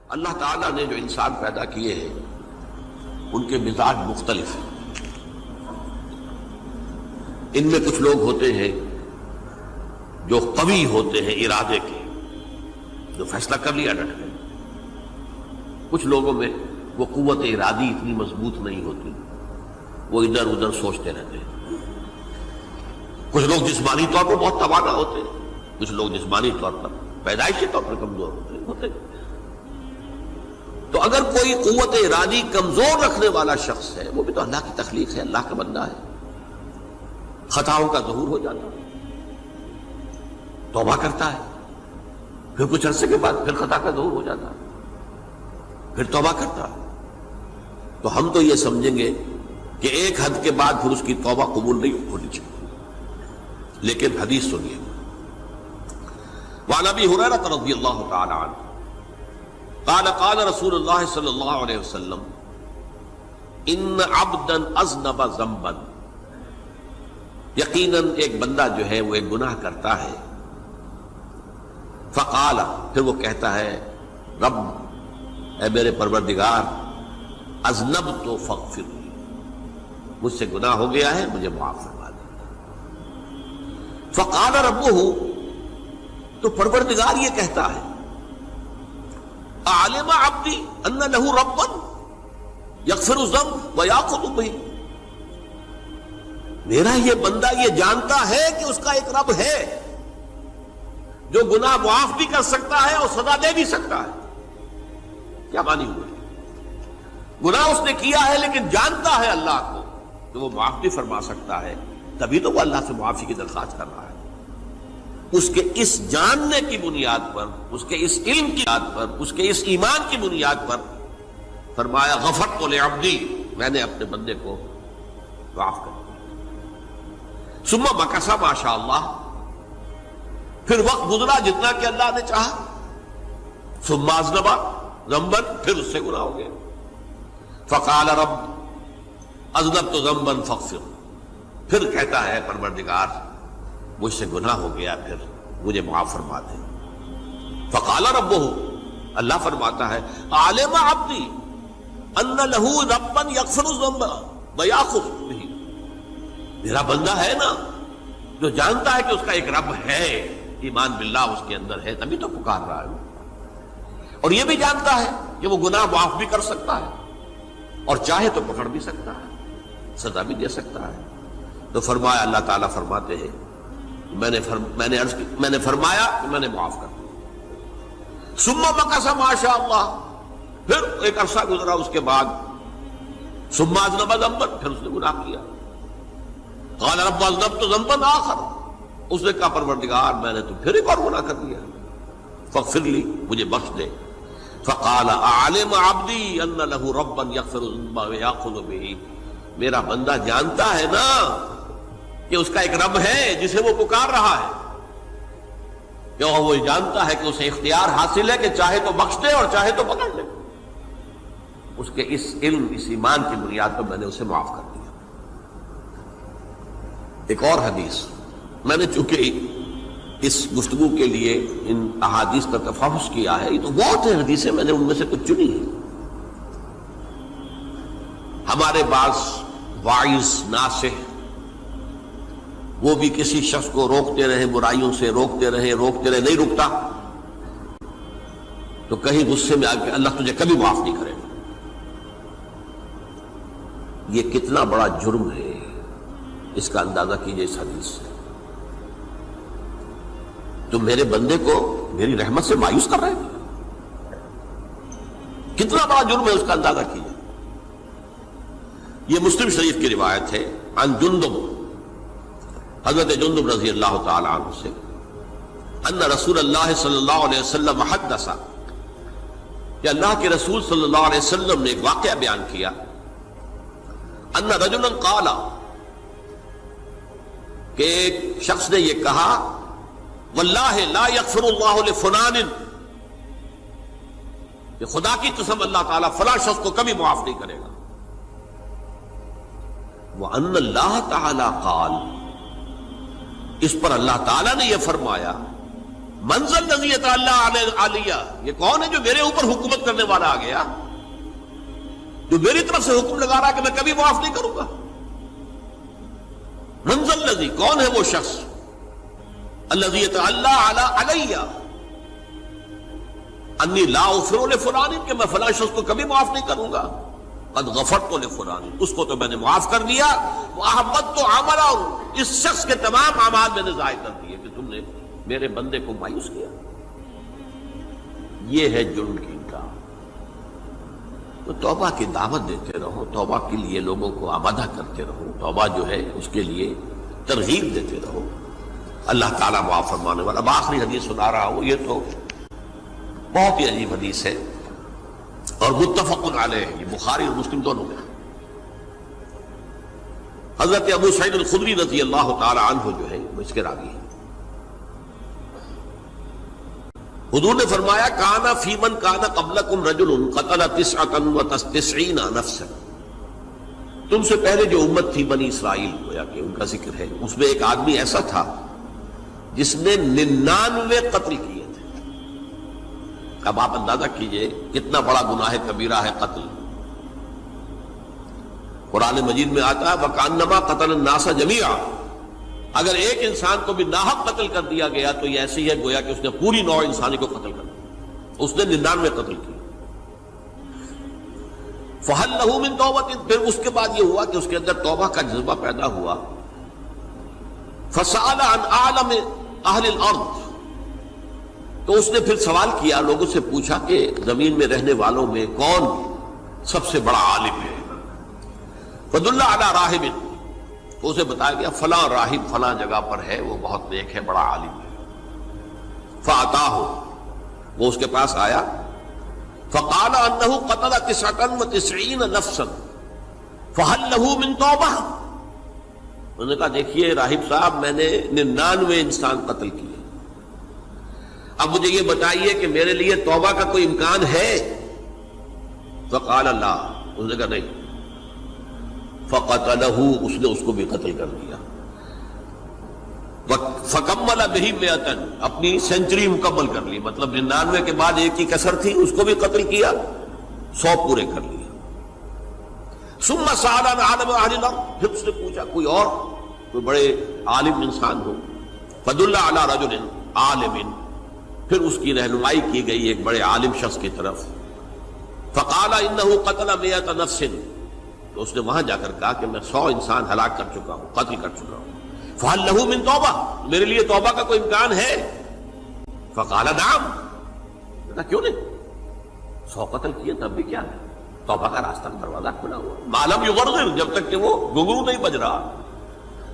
اللہ تعالیٰ نے جو انسان پیدا کیے ہیں ان کے مزاج مختلف ہیں. ان میں کچھ لوگ ہوتے ہیں جو قوی ہوتے ہیں ارادے کے، جو فیصلہ کر لیا ڈٹ گئے. کچھ لوگوں میں وہ قوت ارادی اتنی مضبوط نہیں ہوتی، وہ ادھر ادھر سوچتے رہتے ہیں. کچھ لوگ جسمانی طور پر بہت توانا ہوتے ہیں، کچھ لوگ جسمانی طور پر پیدائشی طور پر کمزور ہوتے ہیں. تو اگر کوئی قوت ارادی کمزور رکھنے والا شخص ہے، وہ بھی تو اللہ کی تخلیق ہے، اللہ کا بندہ ہے، خطاؤں کا ظہور ہو جاتا ہے، توبہ کرتا ہے، پھر کچھ عرصے کے بعد پھر خطا کا ظہور ہو جاتا ہے، پھر توبہ کرتا ہے. تو ہم تو یہ سمجھیں گے کہ ایک حد کے بعد پھر اس کی توبہ قبول نہیں ہونی چاہیے. لیکن حدیث سنیے. وعن ابی ہریرہ رضی اللہ تعالی عنہ قال قال رسول اللہ صلی اللہ علیہ وسلم ان عبدا اذنب ذنبا، یقیناً ایک بندہ جو ہے وہ ایک گناہ کرتا ہے. فقال، پھر وہ کہتا ہے رب، اے میرے پروردگار، اذنبت فاغفر لی، مجھ سے گناہ ہو گیا ہے، مجھے معاف فرما دے. فقال ربہ، تو پروردگار یہ کہتا ہے اعلم عبدی ان لہ ربا یغفر الذنب ویأخذ بہ، میرا یہ بندہ یہ جانتا ہے کہ اس کا ایک رب ہے جو گناہ معاف بھی کر سکتا ہے اور سزا دے بھی سکتا ہے. کیا معنی ہوئے؟ گناہ اس نے کیا ہے لیکن جانتا ہے اللہ کو کہ وہ معاف بھی فرما سکتا ہے، تبھی تو وہ اللہ سے معافی کی درخواست کر رہا ہے. اس کے اس جاننے کی بنیاد پر، اس کے اس علم کی بنیاد پر، اس کے اس ایمان کی بنیاد پر فرمایا غفرت لعبدی، میں نے اپنے بندے کو معاف کر دیا. ثم مکث ما شاء اللہ، پھر وقت گزرا جتنا کہ اللہ نے چاہا. ثم اذنب ذنبا، پھر اس سے گناہ ہو گیا. فقال رب اذنبت ذنبا فاغفر، پھر کہتا ہے پروردگار مجھ سے گناہ ہو گیا، پھر مجھے معاف فرما دے. فقال ربہ، اللہ فرماتا ہے عالم عبدی ان لہ ربا یغفر الذنب ویأخذ بہ، میرا بندہ ہے نا جو جانتا ہے کہ اس کا ایک رب ہے، ایمان باللہ اس کے اندر ہے، تبھی تو پکار رہا ہے. اور یہ بھی جانتا ہے کہ وہ گناہ معاف بھی کر سکتا ہے اور چاہے تو پکڑ بھی سکتا ہے، سزا بھی دے سکتا ہے. تو فرمایا، اللہ تعالیٰ فرماتے ہیں میں نے فرمایا کہ میں نے معاف کر دیا. ثم مکث ما شاء اللہ، پھر ایک عرصہ گزرا اس کے بعد. ثم اذنب ذنبا، پھر اس نے گناہ کیا. قال رب اذنبت ذنبا آخر، اس نے کہا پروردگار میں نے تو پھر ایک اور گناہ کر دیا، فاغفر لی، مجھے بخش دے. فقال اعلم عبدی ان لہ ربا یغفر الذنب ویأخذ بہ، میرا بندہ جانتا ہے نا کہ اس کا ایک رب ہے جسے وہ پکار رہا ہے، کہ وہ جانتا ہے کہ اسے اختیار حاصل ہے کہ چاہے تو بخش دے اور چاہے تو پکڑ لے. اس کے اس علم، اس ایمان کی بنیاد پر میں نے اسے معاف کر دیا. ایک اور حدیث، میں نے چونکہ اس گفتگو کے لیے ان احادیث کا تفحص کیا ہے، یہ تو بہت ہیں حدیثیں، میں نے ان میں سے کچھ چنی ہیں. ہمارے بعض واعظ ناصح وہ بھی کسی شخص کو روکتے رہے، برائیوں سے روکتے رہے، نہیں رکتا تو کہیں غصے میں آ کے اللہ تجھے کبھی معاف نہیں کرے گا. یہ کتنا بڑا جرم ہے، اس کا اندازہ کیجئے اس حدیث سے. تم میرے بندے کو میری رحمت سے مایوس کر رہے ہیں، کتنا بڑا جرم ہے، اس کا اندازہ کیجئے. یہ مسلم شریف کی روایت ہے عن جندب، حضرت جندب رضی اللہ تعالی عنہ سے، ان رسول اللہ صلی اللہ علیہ وسلم حدث، کہ اللہ کے رسول صلی اللہ علیہ وسلم نے ایک واقعہ بیان کیا. ان رجلا قال، کہ ایک شخص نے یہ کہا واللہ لا یغفر اللہ لفلان، کہ خدا کی قسم اللہ تعالیٰ فلاں شخص کو کبھی معاف نہیں کرے گا. وَأَنَّ اللَّهَ تَعَالَى قَالَ، اس پر اللہ تعالیٰ نے یہ فرمایا منزل نزیت اللہ علیہ، یہ کون ہے جو میرے اوپر حکومت کرنے والا آ گیا، جو میری طرف سے حکم لگا رہا ہے کہ میں کبھی معاف نہیں کروں گا؟ منزل نزی، کون ہے وہ شخص؟ الذی اللہ علیہ انی لا اغفر لفلان، کہ میں فلاں شخص کو کبھی معاف نہیں کروں گا، قد غفرت لفلان، اس کو تو میں نے معاف کر دیا، واحبطت عملہ، اس شخص کے تمام اعمال میں نے ضائع کر دیے کہ تم نے میرے بندے کو مایوس کیا۔ یہ ہے جرم کی انکار۔ تو توبہ کی دعوت دیتے رہو، توبہ کے لیے لوگوں کو آمادہ کرتے رہو، توبہ جو ہے اس کے لیے ترغیب دیتے رہو، اللہ تعالیٰ معاف فرمانے والا۔ اب آخری حدیث سنا رہا ہوں، یہ تو بہت ہی عجیب حدیث ہے اور متفق علیہ، یہ بخاری اور مسلم دونوں میں۔ حضرت ابو سعید الخدری رضی اللہ تعالی عنہ جو ہے وہ اس کے راوی ہیں۔ حضور نے فرمایا کانا فی من کانا قبلکم رجل قتل 99 نفسا، تم سے پہلے جو امت تھی بنی اسرائیل، گویا کہ ان کا ذکر ہے، اس میں ایک آدمی ایسا تھا جس نے 99 قتل کیے تھے۔ اب آپ اندازہ کیجئے کتنا بڑا گناہ کبیرہ ہے قتل۔ قرآن مجید میں آتا ہے وَكَأَنَّمَا قَتَلَ النَّاسَ جَمِيعًا، اگر ایک انسان کو بھی ناحق قتل کر دیا گیا تو یہ ایسی ہے گویا کہ اس نے پوری نوع انسانی کو قتل کر دیا، اس نے 99 قتل کیے۔ فَهَلْ لَهُ مِن تَوْبَةٍ، پھر اس کے بعد یہ ہوا کہ اس کے اندر توبہ کا جذبہ پیدا ہوا۔ فَسَأَلَ عَنْ أَعْلَمِ أَهْلِ الْأَرْضِ، تو اس نے پھر سوال کیا، لوگوں سے پوچھا کہ زمین میں رہنے والوں میں کون سب سے بڑا عالم ہے؟ فَدُلَّ عَلَى رَاهِبٍ، تو اسے بتایا گیا فلاں راہب فلاں جگہ پر ہے، وہ بہت نیک ہے، بڑا عالم ہے۔ فَأَتَاهُ، وہ اس کے پاس آیا، فَقَالَ أَنَّهُ قَتَلَ 99 نَفْسًا فَهَلْ لَهُ مِن تَوْبَةٍ، انہوں نے کہا دیکھیے راہب صاحب، میں نے 99 انسان قتل کیے، اب مجھے یہ بتائیے کہ میرے لیے توبہ کا کوئی امکان ہے؟ فَقَالَ لَا، انہوں نے کہا نہیں۔ فَقَتَلَهُ، اس نے اس کو بھی قتل کر دیا۔ فَكَمَّلَ بِهِ 100، اپنی سینچری مکمل کر لی، مطلب 99 کے بعد ایک کی کسر تھی، اس کو بھی قتل کیا، 100 پورے کر لیا۔ ثُمَّ سَأَلَ عَنْ عَالِمِ أَهْلِ الْأَرْضِ، پھر اس نے پوچھا کوئی اور، کوئی بڑے عالم انسان ہو۔ فَدُلَّ عَلَى رَجُلٍ عَالِمٍ، پھر اس کی رہنمائی کی گئی ایک بڑے عالم شخص کی طرف۔ فَقَالَ إِنَّهُ قَتَلَ 100 نَفْسٍ، تو اس نے وہاں جا کر کہا کہ میں 100 انسان ہلاک کر چکا ہوں، قتل کر چکا ہوں۔ فَهَلْ لَهُ مِن تَوْبَةٍ، میرے لیے توبہ کا کوئی امکان ہے؟ فَقَالَ نَعَمْ، کہا کیوں نہیں، 100 قتل کیے تب بھی کیا ہے، توبہ کا راستہ دروازہ کھلا ہوا، مَا لَمْ يُغَرْغِرْ، جب تک کہ وہ گھنگرو نہیں بج رہا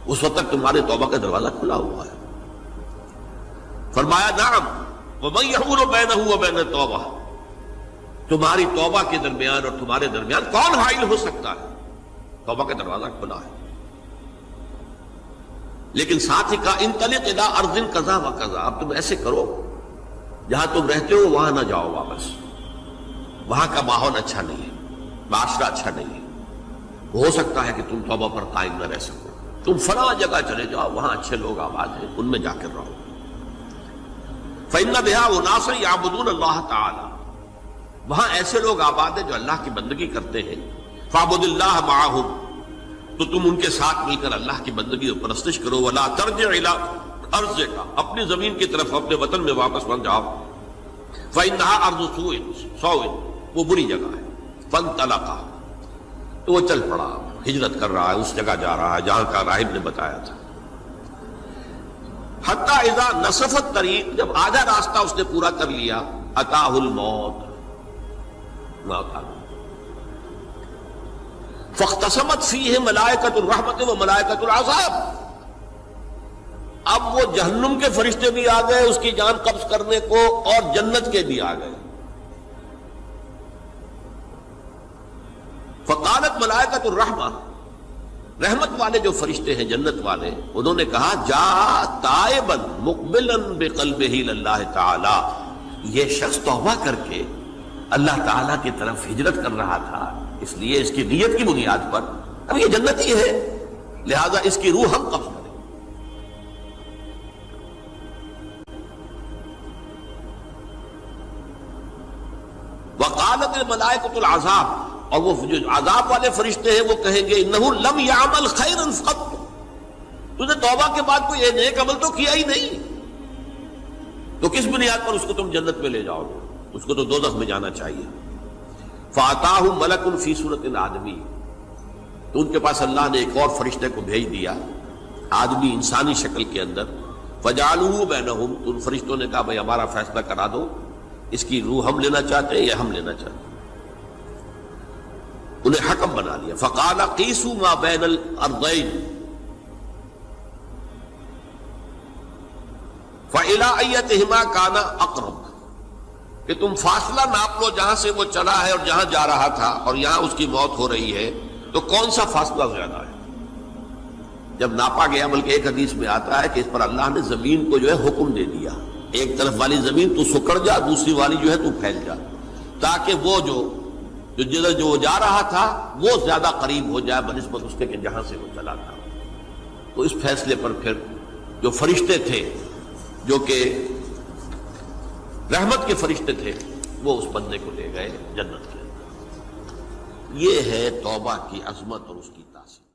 اس وقت تک تمہارے توبہ کا دروازہ کھلا ہوا ہے۔ فرمایا نعم، وَمَن يَحُولُ بَيْنَهُ وَبَيْنَ التَّوْبَةِ، تمہاری توبہ کے درمیان اور تمہارے درمیان کون حائل ہو سکتا ہے؟ توبہ کا دروازہ کھلا ہے۔ لیکن ساتھ ہی کہا انطلق الی ارض کذا و کذا، اب تم ایسے کرو جہاں تم رہتے ہو وہاں نہ جاؤ واپس، وہاں کا ماحول اچھا نہیں ہے، معاشرہ اچھا نہیں ہے، ہو سکتا ہے کہ تم توبہ پر قائم نہ رہ سکو، تم فلاں جگہ چلے جاؤ، وہاں اچھے لوگ آباد ہیں، ان میں جا کر رہو۔ فإن بها أناسا يعبدون اللہ تعالی، وہاں ایسے لوگ آباد ہیں جو اللہ کی بندگی کرتے ہیں۔ فاعبد اللہ معهم، تو تم ان کے ساتھ مل کر اللہ کی بندگی اور پرستش کرو۔ ولا ترجع الى ارضک، اپنی زمین کی طرف اپنے وطن میں واپس مت جاؤ۔ فانها ارض سوء، وہ بری جگہ ہے۔ فانطلقا، تو وہ چل پڑا، ہجرت کر رہا ہے، اس جگہ جا رہا ہے جہاں کا راہب نے بتایا تھا۔ حتی اذا نصف الطریق، جب آدھا راستہ اس نے پورا کر لیا، اتاہ الموت، موت آ گئی۔ فاختصمت فیہ ملائکۃ الرحمت و ملائکۃ العذاب، اب وہ جہنم کے فرشتے بھی آ گئے اس کی جان قبض کرنے کو، اور جنت کے بھی آ گئے۔ فقالت ملائکۃ الرحمہ، رحمت والے جو فرشتے ہیں جنت والے، انہوں نے کہا جا تائبا مقبلا بقلبہ للہ تعالی، یہ شخص توبہ کر کے اللہ تعالیٰ کی طرف ہجرت کر رہا تھا، اس لیے اس کی نیت کی بنیاد پر اب یہ جنتی ہے، لہذا اس کی روح ہم قبض کریں۔ وقالت الملائکۃ العذاب، اور وہ جو عذاب والے فرشتے ہیں وہ کہیں گے انہ لم یعمل خیرا قط، تو نے توبہ کے بعد کوئی نیک عمل تو کیا ہی نہیں، تو کس بنیاد پر اس کو تم جنت میں لے جاؤ گے؟ اس کو تو دوزخ میں جانا چاہیے۔ فاتاہ ملک فی صورت آدمی، تو ان کے پاس اللہ نے ایک اور فرشتے کو بھیج دیا آدمی انسانی شکل کے اندر، فجعلوہ بینہم، تو ان فرشتوں نے کہا بھائی ہمارا فیصلہ کرا دو، اس کی روح ہم لینا چاہتے ہیں یا ہم لینا چاہتے ہیں، انہیں حکم بنا لیا۔ فقال قیسوا ما بین الارضین فإلی ایتہما کان اقرب، کہ تم فاصلہ ناپ لو جہاں سے وہ چلا ہے اور جہاں جا رہا تھا اور یہاں اس کی موت ہو رہی ہے، تو کون سا فاصلہ زیادہ ہے؟ جب ناپا گیا، بلکہ ایک حدیث میں آتا ہے کہ اس پر اللہ نے زمین کو جو ہے حکم دے دیا، ایک طرف والی زمین تو سکڑ جا، دوسری والی جو ہے تو پھیل جا، تاکہ وہ جو جدھر جو جا رہا تھا وہ زیادہ قریب ہو جائے بنسبت اس کے کہ جہاں سے وہ چلا تھا۔ تو اس فیصلے پر پھر جو فرشتے تھے جو کہ رحمت کے فرشتے تھے وہ اس بندے کو لے گئے جنت کے اندر۔ یہ ہے توبہ کی عظمت اور اس کی تاثیر۔